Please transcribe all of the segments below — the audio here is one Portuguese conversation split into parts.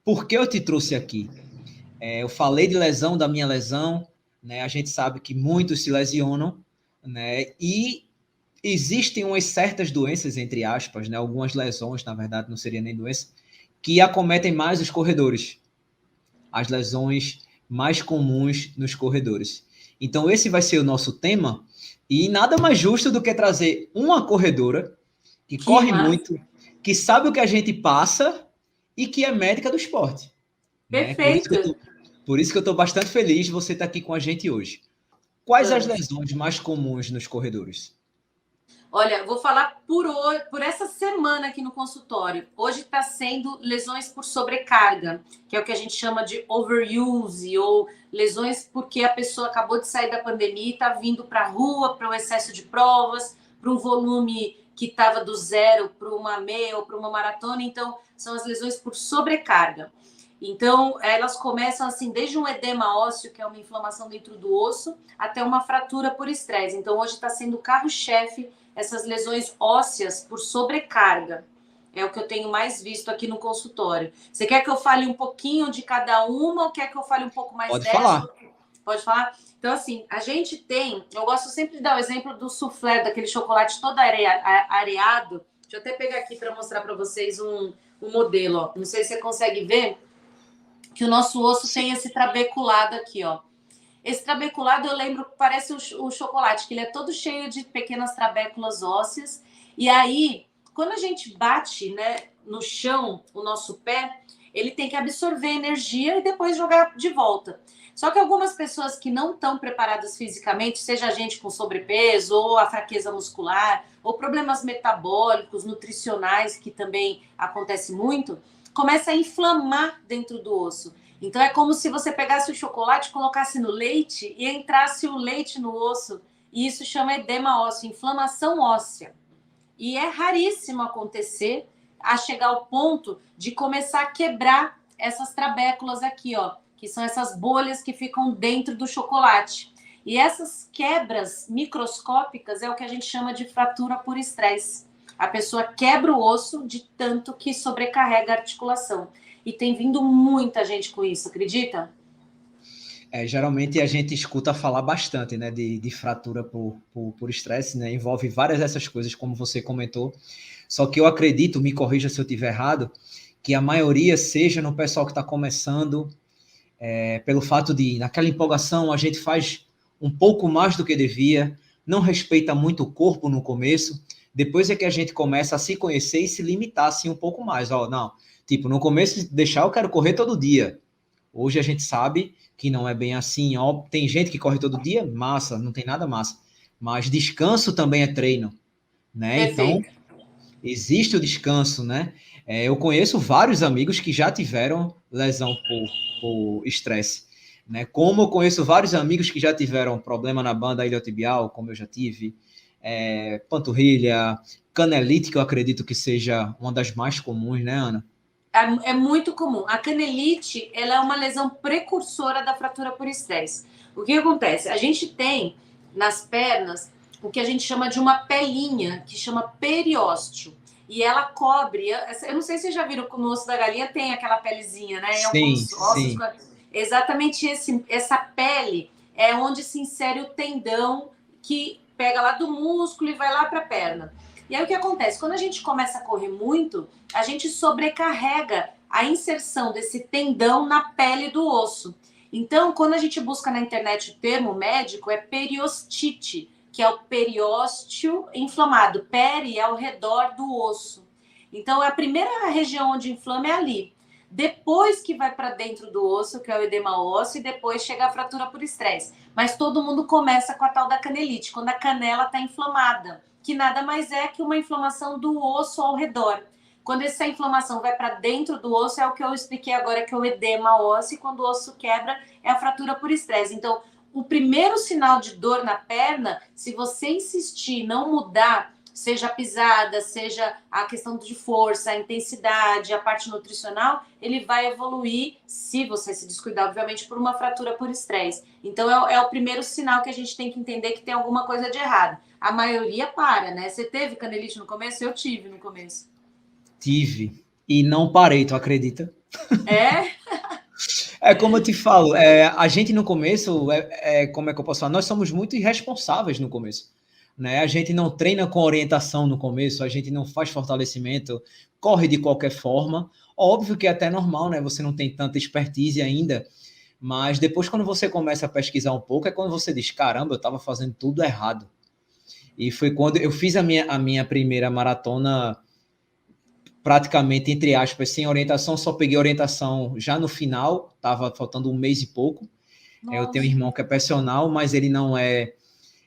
por que eu te trouxe aqui? Eu falei de lesão, da minha lesão, né? A gente sabe que muitos se lesionam, né? E existem umas certas doenças, entre aspas, né? Algumas lesões, na verdade, não seria nem doença, que acometem mais os corredores. As lesões mais comuns nos corredores. Então, esse vai ser o nosso tema, e nada mais justo do que trazer uma corredora que Que corre massa. muito, que sabe o que a gente passa e que é médica do esporte. Né? Perfeito. Por isso que eu estou bastante feliz de você estar aqui com a gente hoje. Quais as Vamos. lesões mais comuns nos corredores? Olha, vou falar por essa semana aqui no consultório. Hoje está sendo lesões por sobrecarga, que é o que a gente chama de overuse, ou lesões porque a pessoa acabou de sair da pandemia e está vindo para a rua, para o excesso de provas, para um volume que estava do zero para uma meia ou para uma maratona. Então, são as lesões por sobrecarga. Então, elas começam assim, desde um edema ósseo, que é uma inflamação dentro do osso, até uma fratura por estresse. Então, hoje está sendo o carro-chefe essas lesões ósseas por sobrecarga. É o que eu tenho mais visto aqui no consultório. Você quer que eu fale um pouquinho de cada uma ou quer que eu fale um pouco mais Pode dessa? falar. Pode falar? Então, assim, a gente tem... Eu gosto sempre de dar o exemplo do soufflé, daquele chocolate todo areado. Deixa eu até pegar aqui para mostrar para vocês um modelo. Ó. Não sei se você consegue ver que o nosso osso Sim. tem esse trabeculado aqui, ó. Esse trabeculado eu lembro que parece o chocolate, que ele é todo cheio de pequenas trabéculas ósseas. E aí, quando a gente bate, né, no chão o nosso pé, ele tem que absorver energia e depois jogar de volta. Só que algumas pessoas que não estão preparadas fisicamente, seja a gente com sobrepeso, ou a fraqueza muscular, ou problemas metabólicos, nutricionais, que também acontece muito, começa a inflamar dentro do osso. Então é como se você pegasse o chocolate, colocasse no leite e entrasse o leite no osso. E isso chama edema ósseo, inflamação óssea. E é raríssimo acontecer a chegar ao ponto de começar a quebrar essas trabéculas aqui, ó, que são essas bolhas que ficam dentro do chocolate. E essas quebras microscópicas é o que a gente chama de fratura por estresse. A pessoa quebra o osso de tanto que sobrecarrega a articulação. E tem vindo muita gente com isso, acredita? Geralmente a gente escuta falar bastante, né, de fratura por estresse, né, envolve várias dessas coisas, como você comentou, só que eu acredito, me corrija se eu estiver errado, que a maioria seja no pessoal que está começando, pelo fato de, naquela empolgação, a gente faz um pouco mais do que devia, não respeita muito o corpo no começo, depois é que a gente começa a se conhecer e se limitar assim um pouco mais, ó, não, tipo, no começo deixar eu quero correr todo dia, hoje a gente sabe que não é bem assim, ó, tem gente que corre todo dia, massa, não tem nada massa, mas descanso também é treino, né, então Perfeito. existe o descanso, né, eu conheço vários amigos que já tiveram lesão por estresse, né, como eu conheço vários amigos que já tiveram problema na banda iliotibial, como eu já tive, panturrilha, canelite, que eu acredito que seja uma das mais comuns, né, Ana? É muito comum. A canelite, ela é uma lesão precursora da fratura por estresse. O que acontece? A gente tem nas pernas o que a gente chama de uma pelinha, que chama periósteo. E ela cobre. Eu não sei se vocês já viram que no osso da galinha tem aquela pelezinha, né? Em Sim, alguns ossos. sim. Exatamente essa pele é onde se insere o tendão que pega lá do músculo e vai lá para a perna. E aí o que acontece? Quando a gente começa a correr muito, a gente sobrecarrega a inserção desse tendão na pele do osso. Então, quando a gente busca na internet o termo médico, é periostite, que é o periósteo inflamado. Peri é ao redor do osso. Então, a primeira região onde inflama é ali. Depois que vai para dentro do osso, que é o edema ósseo, e depois chega a fratura por estresse. Mas todo mundo começa com a tal da canelite, quando a canela está inflamada, que nada mais é que uma inflamação do osso ao redor. Quando essa inflamação vai para dentro do osso, é o que eu expliquei agora, que é o edema ósseo, e quando o osso quebra, é a fratura por estresse. Então, o primeiro sinal de dor na perna, se você insistir, não mudar, seja a pisada, seja a questão de força, a intensidade, a parte nutricional, ele vai evoluir, se você se descuidar, obviamente, por uma fratura por estresse. Então, é o primeiro sinal que a gente tem que entender que tem alguma coisa de errado. A maioria para, né? Você teve canelite no começo? Eu tive no começo. Tive. E não parei, tu acredita? É? É como eu te falo, a gente no começo, como é que eu posso falar? Nós somos muito irresponsáveis no começo. Né? A gente não treina com orientação no começo, a gente não faz fortalecimento, corre de qualquer forma. Óbvio que é até normal, né? Você não tem tanta expertise ainda, mas depois, quando você começa a pesquisar um pouco, é quando você diz: caramba, eu estava fazendo tudo errado. E foi quando eu fiz a minha primeira maratona, praticamente, entre aspas, sem orientação, só peguei orientação já no final, estava faltando um mês e pouco. Eu tenho um Nossa. irmão que é personal, mas ele não é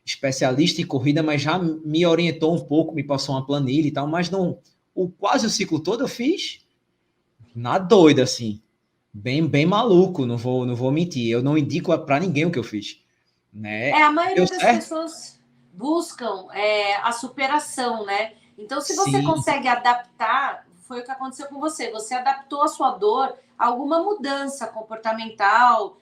especialista em corrida, mas já me orientou um pouco, me passou uma planilha e tal, mas não, quase o ciclo todo eu fiz na doida, assim, bem maluco, não vou mentir, eu não indico para ninguém o que eu fiz, né? A Deu maioria das certo? pessoas buscam a superação, né? Então, se você Sim, consegue adaptar, foi o que aconteceu com você. Você adaptou a sua dor a alguma mudança comportamental,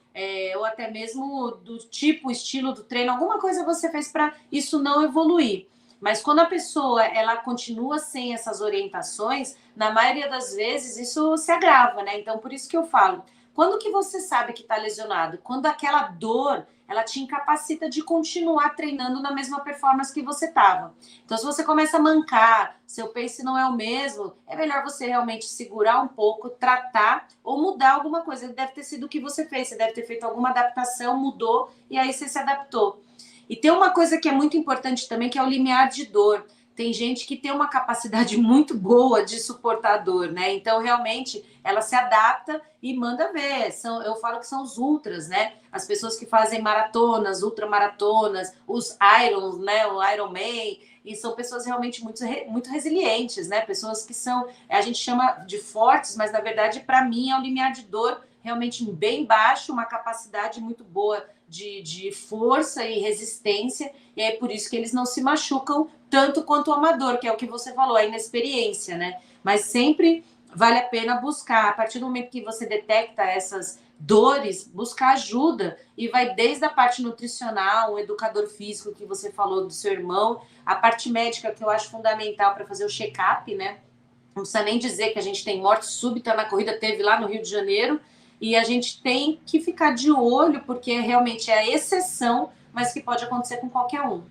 ou até mesmo do tipo, estilo do treino, alguma coisa você fez para isso não evoluir. Mas quando a pessoa ela continua sem essas orientações, na maioria das vezes isso se agrava, né? Então, por isso que eu falo, quando que você sabe que está lesionado? Quando aquela dor ela te incapacita de continuar treinando na mesma performance que você estava. Então, se você começa a mancar, seu pace não é o mesmo, é melhor você realmente segurar um pouco, tratar ou mudar alguma coisa. Deve ter sido o que você fez, você deve ter feito alguma adaptação, mudou e aí você se adaptou. E tem uma coisa que é muito importante também, que é o limiar de dor. Tem gente que tem uma capacidade muito boa de suportar a dor, né? Então, realmente, ela se adapta e manda ver. Eu falo que são os ultras, né? As pessoas que fazem maratonas, ultramaratonas, os Irons, né? O Ironman. E são pessoas realmente muito resilientes, né? Pessoas que são, a gente chama de fortes, mas na verdade, para mim, é um limiar de dor realmente bem baixo, uma capacidade muito boa de força e resistência, e é por isso que eles não se machucam tanto quanto o amador, que é o que você falou, a inexperiência, né? Mas sempre vale a pena buscar, a partir do momento que você detecta essas dores, buscar ajuda, e vai desde a parte nutricional, o educador físico que você falou do seu irmão, a parte médica que eu acho fundamental para fazer o check-up, né? Não precisa nem dizer que a gente tem morte súbita na corrida, teve lá no Rio de Janeiro, e a gente tem que ficar de olho, porque realmente é a exceção, mas que pode acontecer com qualquer um.